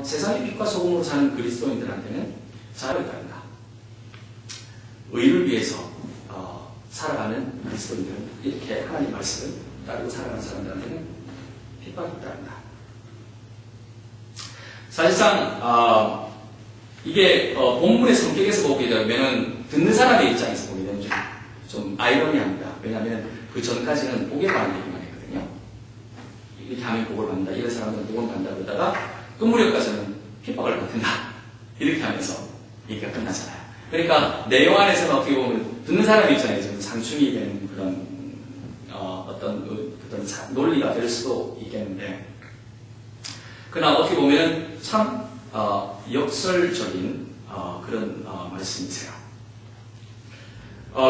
세상의 빛과 소금으로 사는 그리스도인들한테는 자유가 있다. 의를 위해서 살아가는 그리스도인들은 이렇게 하나님 말씀을 따르고 살아가는 사람들한테는 핍박이 있답니다. 사실상 이게 본문의 성격에서 보게 되면 듣는 사람의 입장에서 보게 되면 좀 아이러니합니다. 왜냐하면 그 전까지는 복에 관한 얘기만 했거든요. 이렇게 하면 복을 받는다, 이런 사람들은 복을 받는다 그러다가 끝무렵까지는 핍박을 받는다 이렇게 하면서 얘기가 끝나잖아요. 그러니까 내용 안에서는 어떻게 보면 듣는 사람의 입장에서는 상충이 되는 그런 어떤 논리가 될 수도 있겠는데, 그러나 어떻게 보면 참 역설적인 그런 말씀이세요.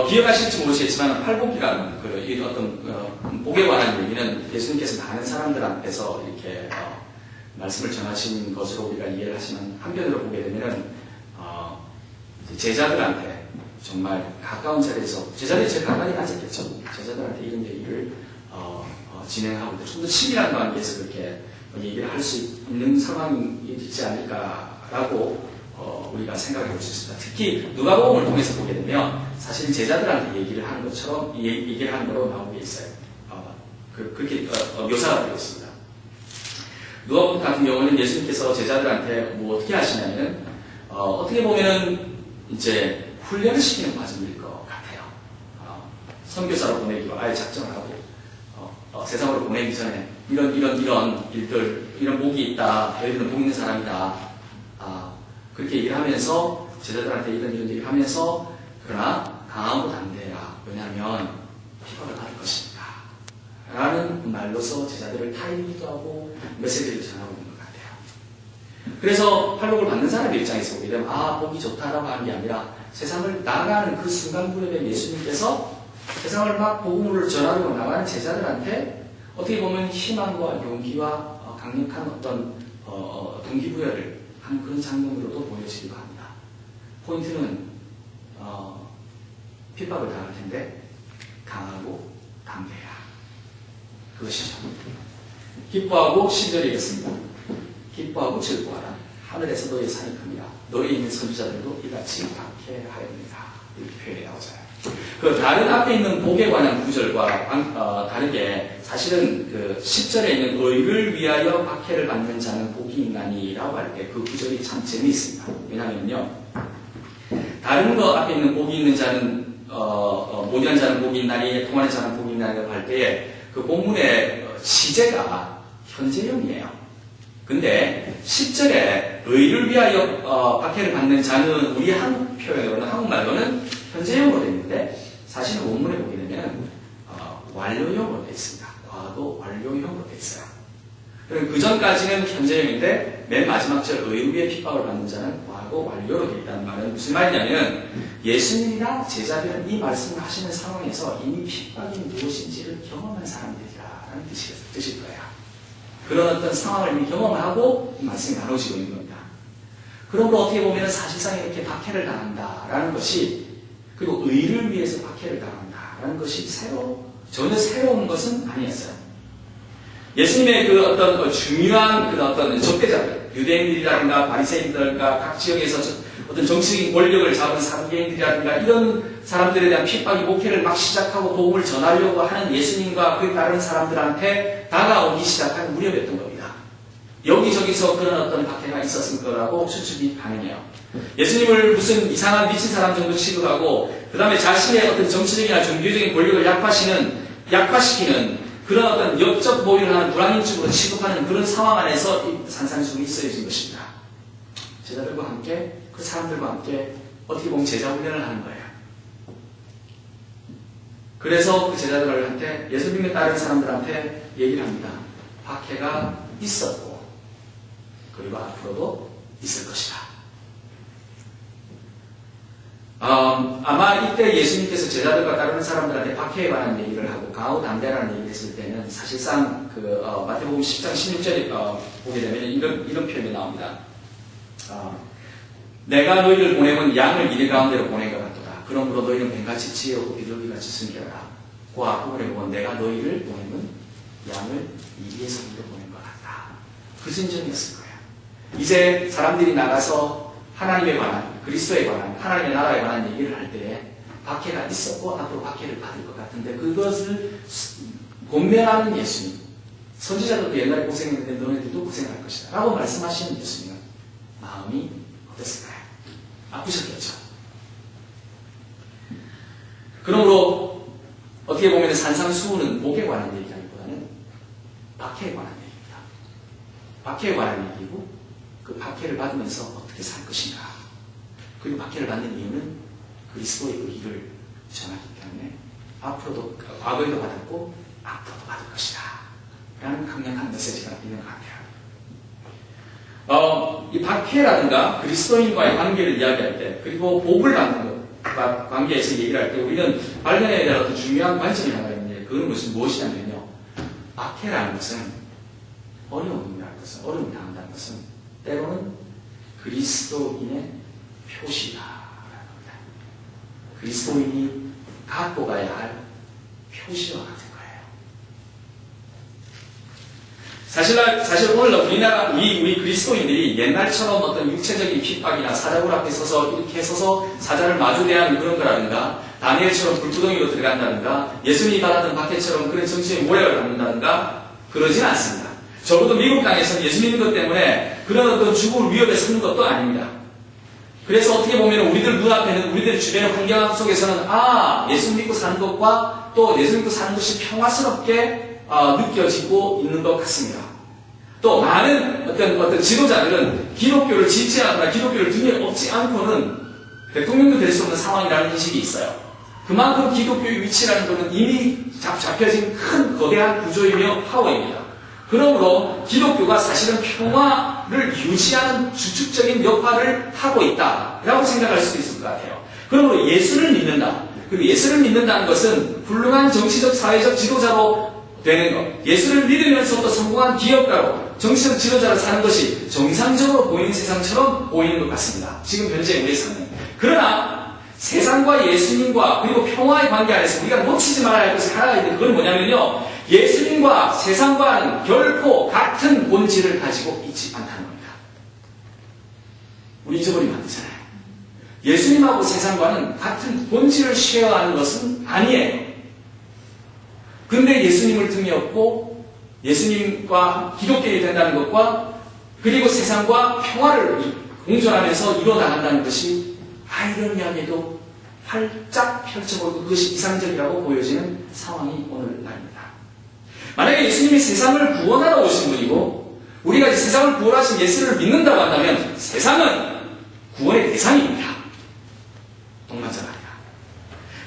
기억하실지 모르시겠지만 팔복이라는 이 어떤 복에 관한 얘기는 예수님께서 많은 사람들 앞에서 이렇게 말씀을 전하신 것으로 우리가 이해를 하시면, 한편으로 보게 되면은 제자들한테 정말 가까운 자리에서, 제자들이 제일 가까이 앉았겠죠. 제자들한테 이런 얘기를 진행하고 좀 더 친밀한 관계에서 그렇게 얘기를 할 수 있는 상황이 있지 않을까라고 우리가 생각해 볼 수 있습니다. 특히 누가복음을 통해서 보게 되면 사실 제자들한테 얘기를 하는 것처럼 얘기를 하는 거로 나오게 있어요. 그렇게 묘사가 되어 있습니다. 누가복음 같은 경우는 예수님께서 제자들한테 뭐 어떻게 하시냐면 어떻게 보면 이제 훈련을 시키는 과정일 것 같아요. 선교사로 보내기로 아예 작정을 하고 세상으로 보내기 전에 이런 일들, 이런 복이 있다, 너희들은 복 있는 사람이다, 그렇게 얘기를 하면서 제자들한테 이런 얘기를 하면서, 그러나 강하고 담대해라, 왜냐하면 핍박을 받을 것이니까 라는 말로서 제자들을 타이기도 하고 메시지를 전하고 있는 것 같아요. 그래서 팔복을 받는 사람의 입장에서 보게 되면 복이 좋다라고 하는 게 아니라 세상을 나가는 그 순간 무렵에 예수님께서 세상을 막 복음을 전하려고 나가는 제자들한테 어떻게 보면 희망과 용기와 강력한 어떤 동기부여를 하는 그런 장면으로도 보여지기도 합니다. 포인트는 핍박을 당할 텐데 강하고 담대해라, 그것이죠. 기뻐하고 10절에 있습니다. 기뻐하고 즐거워하라. 하늘에서 너희의 산이 큽니다. 너희에 있는 선지자들도 이같이 박해하였느니라. 이렇게 표현이 나오잖아요. 그 다른 앞에 있는 복에 관한 구절과 다르게 사실은 그 10절에 있는 의를 위하여 박해를 받는 자는 복이 있나니라고 할 때 그 구절이 참 재미있습니다. 왜냐하면요, 다른 거 앞에 있는 복이 있는 자는 모디한 자는 복이 있나니 통하는 자는 복이 있나니라고 할 때에 그 본문의 시제가 현재형이에요. 근데 10절에 의를 위하여 박해를 받는 자는 우리 한국 표현으로는, 한국말로는 현재형으로 되어 있는데 사실은 원문에 보게 되면 완료형으로 되어 있습니다. 과거 완료형으로 되어 있어요. 그 전까지는 현재형인데 맨 마지막 절 의를 위해 핍박을 받는 자는 과거 완료로 되어 있다는 말은 무슨 말이냐면, 예수님이나 제자들은 이 말씀을 하시는 상황에서 이미 핍박이 무엇인지를 경험한 사람들이라는 뜻일 거예요. 그런 어떤 상황을 이미 경험하고 이 말씀이 나눠지고 있는 겁니다. 그러므로 어떻게 보면 사실상 이렇게 박해를 당한다라는 것이, 그리고 의를 위해서 박해를 당한다라는 것이 전혀 새로운 것은 아니었어요. 예수님의 그 어떤 중요한 그 어떤 적대자들, 유대인들이라든가 바리새인들과 각 지역에서 어떤 정치적인 권력을 잡은 사두개인들이라든가 이런 사람들에 대한 핍박이, 목회를 막 시작하고 복음을 전하려고 하는 예수님과 그에 따른 사람들한테 다가오기 시작한 무렵이었던 겁니다. 여기저기서 그런 어떤 박해가 있었을 거라고 추측이 가능해요. 예수님을 무슨 이상한 미친 사람 정도 취급하고, 그 다음에 자신의 어떤 정치적이나 종교적인 권력을 약화시키는 그런 어떤 역적 모의를 하는 불황인축으로 취급하는 그런 상황 안에서 이 산산수훈이 쓰여진 것입니다. 제자들과 함께, 그 사람들과 함께 어떻게 보면 제자 훈련을 하는 거예요. 그래서 그 제자들한테, 예수님에 따른 사람들한테 얘기를 합니다. 박해가 있었고 그리고 앞으로도 있을 것이다. 아마 이때 예수님께서 제자들과 따르는 사람들한테 박해에 관한 얘기를 하고 강하고 담대라는 얘기를 했을 때는 사실상 마태복음 10장 16절에 보게 되면 이런 표현이 나옵니다. 내가 너희를 보내면 양을 이리 가운데로 보낸 것 같도다. 그러므로 너희는 뱀같이 지혜롭고 비둘기같이 숨겨라. 그 앞부분에 보면 내가 너희를 보내면 양을 이리에 섬기러 보낸 것 같다. 그 심정이었을 거예요. 이제 사람들이 나가서 하나님에 관한, 그리스도에 관한, 하나님의 나라에 관한 얘기를 할 때 박해가 있었고 앞으로 박해를 받을 것 같은데 그것을 권면하는 예수님, 선지자들도 옛날에 고생했는데 너네들도 고생할 것이다 라고 말씀하시는 예수님은 마음이 어땠을까요? 아프셨겠죠. 그러므로 어떻게 보면 산상수훈은 복에 관한 얘기라기보다는 박해에 관한 얘기입니다. 박해에 관한 얘기고 그 박해를 받으면서 어떻게 살 것인가. 그리고 박해를 받는 이유는 그리스도의 의를 전하기 때문에 앞으로도 과거에도 받았고 앞으로도 받을 것이다 라는 강력한 메시지가 있는 것 같아요. 이 박해라든가 그리스도인과의 관계를 이야기할 때 그리고 복을 받는 것과 관계에서 얘기를 할 때 우리는 발견해야 될 어떤 중요한 관점이 하나 있는데 그건 무엇이냐면요, 박해라는 것은 어려움이라는 것은, 어려움이 당한다는 것은 때로는 그리스도인의 표시다라는 겁니다. 그리스도인이 갖고 가야 할 표시와 같은 거예요. 사실 오늘 우리 그리스도인들이 옛날처럼 어떤 육체적인 핍박이나 사자굴 앞에 서서 이렇게 서서 사자를 마주대하는 그런 거라든가 다니엘처럼 불구덩이로 들어간다든가 예수님이 받았던 박해처럼 그런 정신의 모략을 갖는다든가 그러진 않습니다. 적어도 미국 땅에서는 예수 믿는 것 때문에 그런 어떤 죽을 위협에 서는 것도 아닙니다. 그래서 어떻게 보면 우리들 눈앞에는 우리들 주변의 환경 속에서는 예수 믿고 사는 것과 또 예수 믿고 사는 것이 평화스럽게 느껴지고 있는 것 같습니다. 또 많은 어떤 지도자들은 기독교를 지지하거나 기독교를 등에 업지 않고는 대통령도 될 수 없는 상황이라는 인식이 있어요. 그만큼 기독교의 위치라는 것은 이미 잡혀진 큰 거대한 구조이며 파워입니다. 그러므로 기독교가 사실은 평화를 유지하는 주축적인 역할을 하고 있다라고 생각할 수도 있을 것 같아요. 그러므로 예수를 믿는다. 그리고 예수를 믿는다는 것은 훌륭한 정치적, 사회적 지도자로 되는 것, 예수를 믿으면서 또 성공한 기업가로 정치적 지도자로 사는 것이 정상적으로 보이는 세상처럼 보이는 것 같습니다. 지금 현재 우리의 삶은. 그러나 세상과 예수님과 그리고 평화의 관계 안에서 우리가 놓치지 말아야 할 것이 하나가 있는데 그건 뭐냐면요, 예수님과 세상과는 결코 같은 본질을 가지고 있지 않다는 겁니다. 우리 잊어버리면 안 되잖아요. 예수님하고 세상과는 같은 본질을 쉐어하는 것은 아니에요. 근데 예수님을 등에 업고 예수님과 기독교인이 된다는 것과 그리고 세상과 평화를 공존하면서 이뤄나간다는 것이 아이러니하게도 활짝 펼쳐보고 그것이 이상적이라고 보여지는 상황이 오늘날입니다. 만약에 예수님이 세상을 구원하러 오신 분이고 우리가 이 세상을 구원하신 예수를 믿는다고 한다면 세상은 구원의 대상입니다. 동반자가 아니라.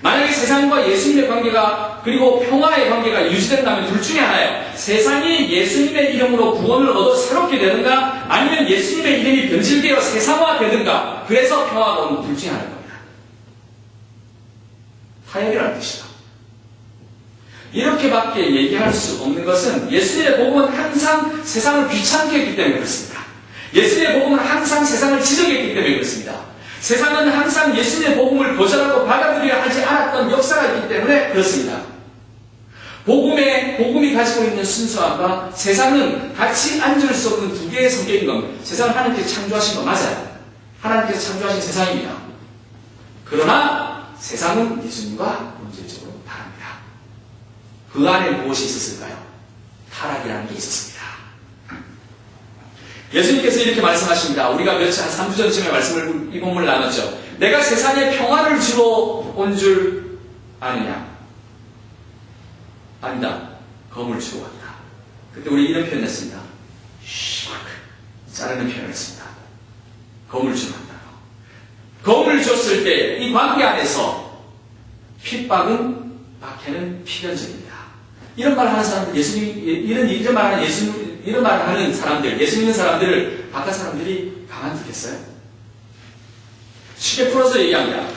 만약에 세상과 예수님의 관계가 그리고 평화의 관계가 유지된다면 둘 중에 하나예요. 세상이 예수님의 이름으로 구원을 얻어 새롭게 되든가 아니면 예수님의 이름이 변질되어 세상화되든가 그래서 평화가 오는 둘 중에 하나일 겁니다. 타협이라는 뜻이다. 이렇게밖에 얘기할 수 없는 것은 예수님의 복음은 항상 세상을 귀찮게 했기 때문에 그렇습니다. 예수님의 복음은 항상 세상을 지적했기 때문에 그렇습니다. 세상은 항상 예수님의 복음을 거절하고 받아들여야 하지 않았던 역사가 있기 때문에 그렇습니다. 복음이 가지고 있는 순수함과 세상은 같이 앉을 수 없는 두 개의 성격인 겁니다. 세상을 하나님께서 창조하신 거 맞아요. 하나님께서 창조하신 세상입니다. 그러나 세상은 예수님과 본질적으로 다릅니다. 그 안에 무엇이 있었을까요? 타락이라는 게 있었습니다. 예수님께서 이렇게 말씀하십니다. 우리가 한 3주 전쯤에 이 본문을 나눴죠. 내가 세상에 평화를 주러 온 줄 아느냐? 아니다. 검을 주러 왔다. 그때 우리 이런 표현을 했습니다. 자르는 표현을 했습니다. 검을 주러 왔다. 검을 줬을 때 이 관계 안에서 핍박은 박해는 필연적입니다. 이런 말을 하는 사람들, 이런 말을 하는 사람들, 예수 믿는 사람들을 바깥 사람들이 가만두겠어요? 쉽게 풀어서 얘기합니다.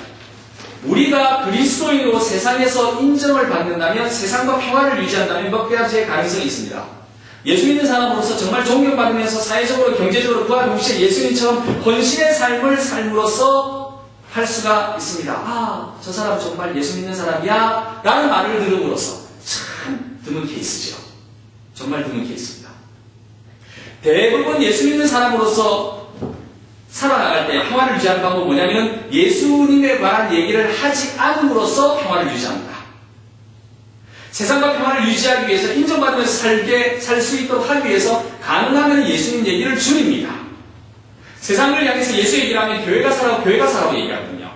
우리가 그리스도인으로 세상에서 인정을 받는다면, 세상과 평화를 유지한다면 몇 가지의 가능성이 있습니다. 예수 믿는 사람으로서 정말 존경받으면서 사회적으로, 경제적으로 그와 동시에 예수님처럼 헌신의 삶을 삶으로써 할 수가 있습니다. 저 사람 정말 예수 믿는 사람이야 라는 말을 들음으로써 참 드문 케이스죠. 정말 드문 케이스입니다. 대부분 예수 믿는 사람으로서 살아나갈 때 평화를 유지하는 방법은 뭐냐면 예수님에 관한 얘기를 하지 않음으로써 평화를 유지합니다. 세상과 평화를 유지하기 위해서 인정받으면서 살 수 있도록 하기 위해서 가능하면 예수님 얘기를 줄입니다. 세상을 향해서 예수 얘기를 하면 교회가 사라고 얘기하거든요.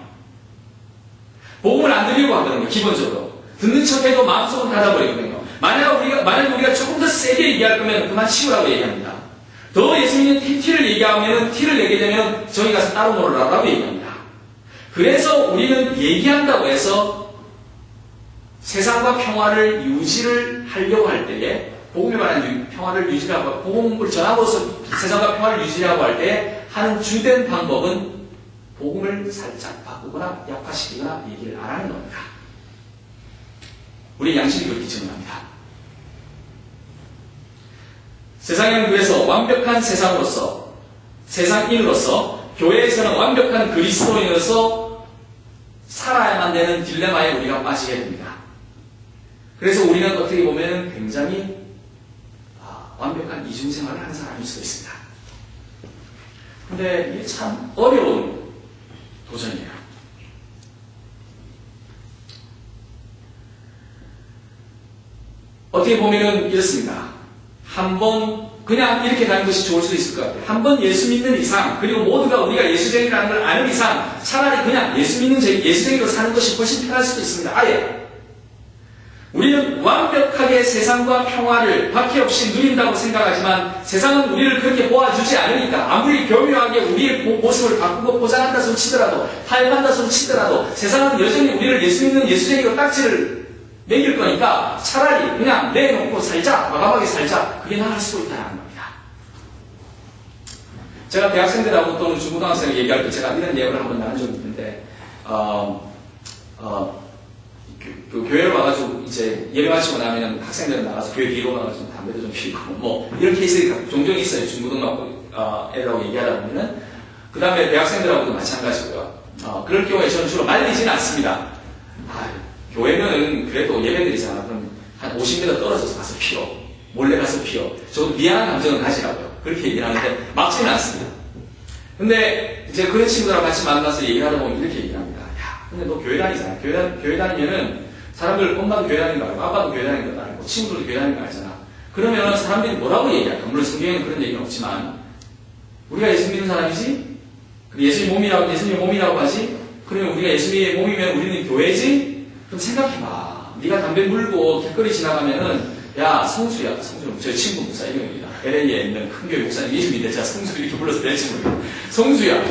복음을 안 들으려고 하거든요. 기본적으로. 듣는 척해도 마음속은 닫아버리거든요. 만약 우리가 조금 더 세게 얘기할 거면 그만 치우라고 얘기합니다. 더 예수 믿는 티를 얘기하면 티를 내게 되면 저기 가서 따로 놀으라고 얘기합니다. 그래서 우리는 얘기한다고 해서 세상과 평화를 유지를 하려고 할 때에 복음에 관한 평화를 유지하고 복음을 전하고서 세상과 평화를 유지하고 할 때 하는 주된 방법은 복음을 살짝 바꾸거나 약화시키거나 얘기를 안 하는 겁니다. 우리 양심이 그렇게 증명합니다. 세상의 교회에서 완벽한 세상으로서 세상인으로서 교회에서는 완벽한 그리스도인으로서 살아야만 되는 딜레마에 우리가 빠지게 됩니다. 그래서 우리는 어떻게 보면 굉장히 완벽한 이중생활을 하는 사람일 수도 있습니다. 근데 이게 참 어려운 도전이에요. 어떻게 보면 이렇습니다. 한번 그냥 이렇게 가는 것이 좋을 수도 있을 것 같아요. 한번 예수 믿는 이상, 그리고 모두가 우리가 예수쟁이라는 걸 아는 이상 차라리 그냥 예수 믿는 예수쟁이로 사는 것이 훨씬 편할 수도 있습니다. 아예. 우리는 완벽하게 세상과 평화를 박해없이 누린다고 생각하지만 세상은 우리를 그렇게 보아주지 않으니까 아무리 교묘하게 우리의 모습을 바꾸고 포장한다 손 치더라도 타협한다 손 치더라도 세상은 여전히 우리를 예수 믿는 예수쟁이로 딱지를 매길 거니까 차라리 그냥 내놓고 살자, 과감하게 살자, 그게 나을 수도 있다는 겁니다. 제가 대학생들하고 또는 중고등학생을 얘기할 때 제가 이런 예언을 한번 나눈 적이 있는데 교회를 와가지고 이제 예배 마치고 나면 학생들은 나가서 교회 뒤로 가가지고 담배도 좀 피우고 뭐 이런 케이스가 종종 있어요. 중고등학교 애들하고 얘기하다 보면은 그 다음에 대학생들하고도 마찬가지고요. 그럴 경우에 저는 주로 말리지는 않습니다. 교회는 그래도 예배드리잖아. 그럼 한 50m 떨어져서 가서 피워. 몰래 가서 피워. 저도 미안한 감정을 가지라고요. 그렇게 얘기를 하는데 막지는 않습니다. 근데 이제 그런 친구들하고 같이 만나서 얘기를 하다 보면 이렇게 얘기를 합니다. 야, 근데 너 교회 다니잖아. 교회 다니면은 사람들 엄마도 교회 다니는 거 알고 아빠도 교회 다니는 거 알고 친구들도 교회 다니는 거 알잖아. 그러면 사람들이 뭐라고 얘기할까? 물론 성경에는 그런 얘기는 없지만 우리가 예수 믿는 사람이지? 예수님 몸이라고 하지? 그러면 우리가 예수님의 몸이면 우리는 교회지? 그럼 생각해봐. 네가 담배 물고 길거리 지나가면은 야 성수야. 저 친구 목사 이름입니다. LA에 있는 큰 교회 목사님 이름인데 제가 성수 이렇게 불러서 낼지 모르겠어요. 성수야.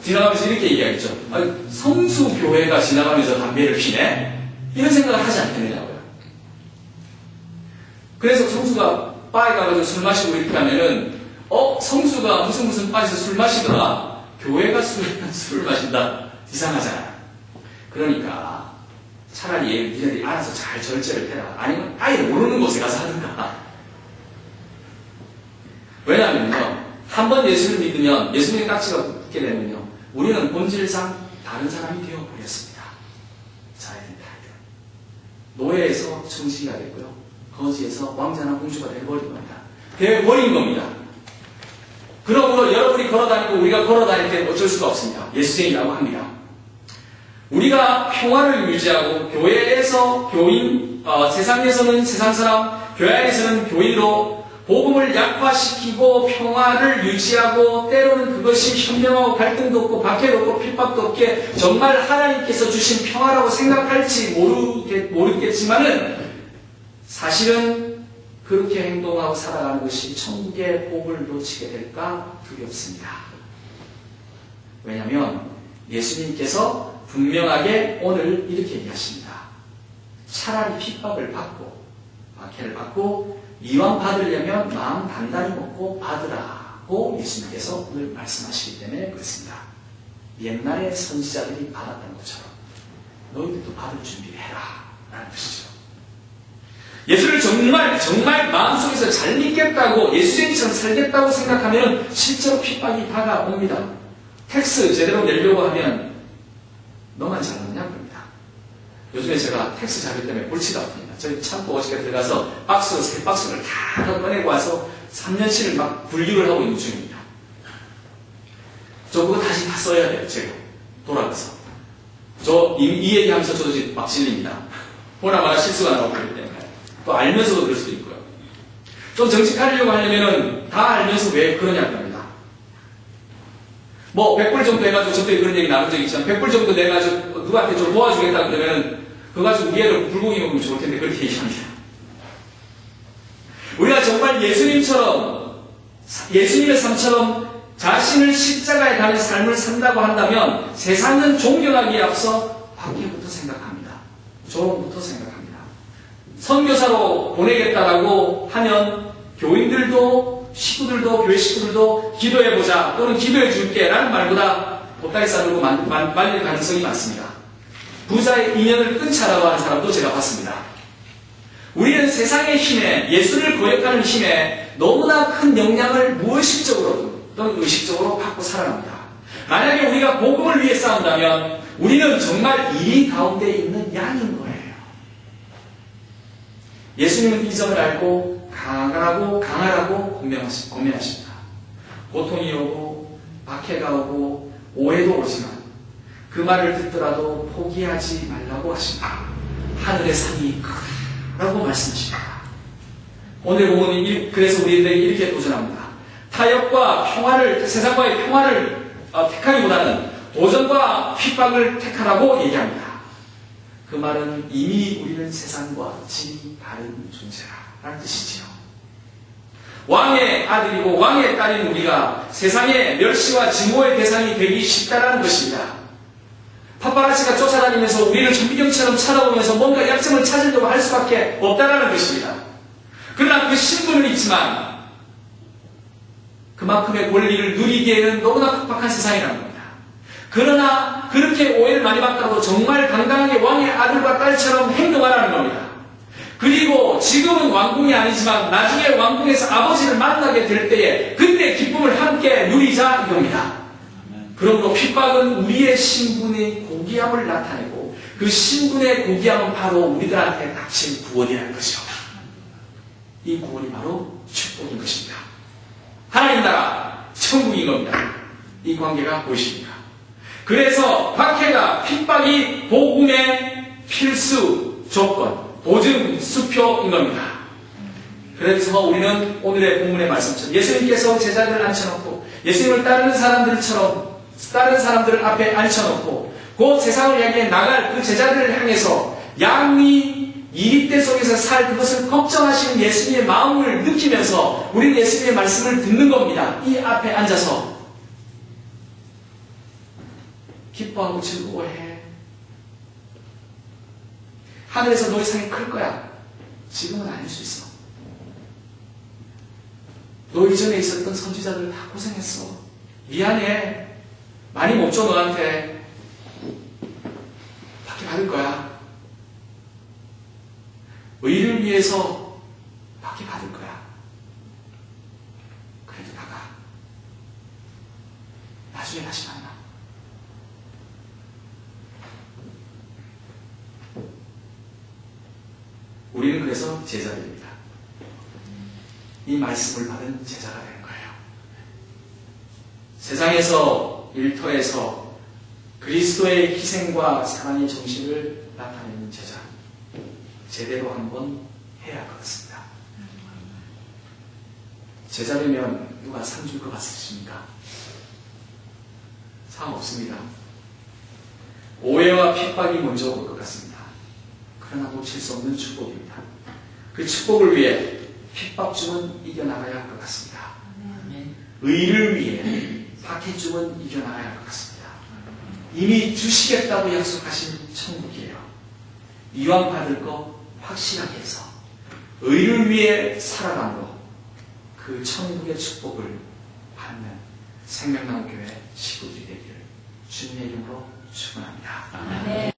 지나가면서 이렇게 얘기하겠죠. 성수 교회가 지나가면서 담배를 피네? 이런 생각을 하지 않겠느냐고요. 그래서 성수가 바에 가가지고 술 마시고 이렇게 하면은 성수가 무슨 바에서 술 마시더라. 교회가 술을 마신다. 이상하잖아요. 그러니까 차라리 니네들이 알아서 잘 절제를 해라. 아니면 아예 모르는 곳에 가서 하든가. 왜냐하면요. 한번 예수를 믿으면 예수님의 딱지가 붙게 되면요. 우리는 본질상 다른 사람이 되어버렸습니다. 자이든 타이든. 노예에서 청지기가 되고요. 거지에서 왕자나 공주가 되어버린 겁니다. 되어버린 겁니다. 그러므로 여러분이 걸어다니고 우리가 걸어다닐 때 어쩔 수가 없습니다. 예수쟁이라고 합니다. 우리가 평화를 유지하고 교회에서 교인, 세상에서는 세상 사람, 교회 안에서는 교인으로 복음을 약화시키고 평화를 유지하고 때로는 그것이 현명하고 갈등도 없고 박해도 없고 핍박도 없게 정말 하나님께서 주신 평화라고 생각할지 모르겠지만은 사실은 그렇게 행동하고 살아가는 것이 천국의 복을 놓치게 될까 두렵습니다. 왜냐하면 예수님께서 분명하게 오늘 이렇게 얘기하십니다. 차라리 핍박을 받고 박해를 받고 이왕 받으려면 마음 단단히 먹고 받으라고 예수님께서 오늘 말씀하시기 때문에 그렇습니다. 옛날에 선지자들이 받았던 것처럼 너희들도 받을 준비를 해라 라는 것이죠. 예수를 정말 마음속에서 잘 믿겠다고 예수쟁이처럼 살겠다고 생각하면 실제로 핍박이 다가옵니다. 텍스 제대로 내려고 하면 너만 잘하느냐 그럽니다. 요즘에 제가 텍스 자료 때문에 골치가 아픕니다. 저희 창고 어저께 들어가서 새 박스를 다 꺼내고 와서 3년치를 막 분류를 하고 있는 중입니다. 저 그거 다시 다 써야 돼요, 제가. 돌아가서. 이 얘기하면서 저도 지금 막 질립니다. 보나마나 실수가 나오고 그러기 때문에. 또 알면서도 그럴 수도 있고요. 좀 정직하려고 하려면은 다 알면서 왜 그러냐고 합니다. 뭐 100불 정도 해가지고 저때 그런 얘기 나눈 적이 있지만 100불 정도 내가지고 누구한테 좀 도와주겠다 그러면은 그거 가지고 우리 애를 불고기 먹으면 좋을 텐데 그렇게 얘기합니다. 우리가 정말 예수님의 삶처럼 자신을 십자가에 달린 삶을 산다고 한다면 세상은 존경하기에 앞서 밖에부터 생각합니다. 조롱부터 생각합니다. 선교사로 보내겠다라고 하면 교인들도 식구들도 교회 식구들도 기도해보자 또는 기도해줄게 라는 말보다 보따리 싸들고 말릴 가능성이 많습니다. 부자의 인연을 끊자라고 하는 사람도 제가 봤습니다. 우리는 세상의 힘에 예수를 거역하는 힘에 너무나 큰 영향을 무의식적으로 또는 의식적으로 받고 살아갑니다. 만약에 우리가 복음을 위해 싸운다면 우리는 정말 이 가운데 있는 양인 거예요. 예수님은 이 점을 알고 강하라고 권면하십니다. 고통이 오고 박해가 오고 오해도 오지만 그 말을 듣더라도 포기하지 말라고 하십니다. 하늘의 산이 크다라고 말씀하십니다. 오늘 본문은 그래서 우리들에게 이렇게 도전합니다. 타협과 평화를, 세상과의 평화를 택하기보다는 도전과 핍박을 택하라고 얘기합니다. 그 말은 이미 우리는 세상과 질이 다른 존재라는 뜻이지요. 왕의 아들이고 왕의 딸인 우리가 세상의 멸시와 증오의 대상이 되기 쉽다는 것입니다. 파파라치가 쫓아다니면서 우리를 좀비경처럼 찾아오면서 뭔가 약점을 찾으려고 할 수밖에 없다는 것입니다. 그러나 그 신분은 있지만 그만큼의 권리를 누리기에는 너무나 팍팍한 세상이라는 겁니다. 그러나 그렇게 오해를 많이 받더라도 정말 당당하게 왕의 아들과 딸처럼 행동하라는 겁니다. 그리고 지금은 왕궁이 아니지만 나중에 왕궁에서 아버지를 만나게 될 때에 그때 기쁨을 함께 누리자 이겁니다. 그러므로 핍박은 우리의 신분의 고귀함을 나타내고 그 신분의 고귀함은 바로 우리들한테 닥친 구원이라는 것이죠. 이 구원이 바로 축복인 것입니다. 하나님 나라 천국인 겁니다. 이 관계가 보이십니까? 그래서 박해가 핍박이 복음의 필수 조건, 보증 수표인 겁니다. 그래서 우리는 오늘의 본문의 말씀처럼 예수님께서 제자들을 앉혀놓고 예수님을 따르는 사람들을 앞에 앉혀놓고 그 세상을 향해 나갈 그 제자들을 향해서 양이 이립대 속에서 살 그것을 걱정하시는 예수님의 마음을 느끼면서 우리는 예수님의 말씀을 듣는 겁니다. 이 앞에 앉아서 기뻐하고 즐거워해. 하늘에서 너희 상이 클 거야. 지금은 아닐 수 있어. 너 이전에 있었던 선지자들 다 고생했어. 미안해. 많이 못 줘 너한테. 받게 받을 거야. 의를 위해서 받게 받을 거야. 그래도 나가. 나중에 다시 만나. 우리는 그래서 제자들입니다. 이 말씀을 받은 제자가 되는 거예요. 세상에서 일터에서 그리스도의 희생과 사랑의 정신을 나타내는 제자. 제대로 한번 해야 할 것 같습니다. 제자 되면 누가 상 줄 것 같으십니까? 상 없습니다. 오해와 핍박이 먼저 올 것 같습니다. 그러나 놓칠 수 없는 축복입니다. 그 축복을 위해 핍박중은 이겨나가야 할 것 같습니다. 의를 위해 박해중은 이겨나가야 할 것 같습니다. 이미 주시겠다고 약속하신 천국이에요. 이왕 받을 거 확실하게 해서 의를 위해 살아감으로 그 천국의 축복을 받는 생명나무교회 식구들이 되기를 주님의 이름으로 축원합니다.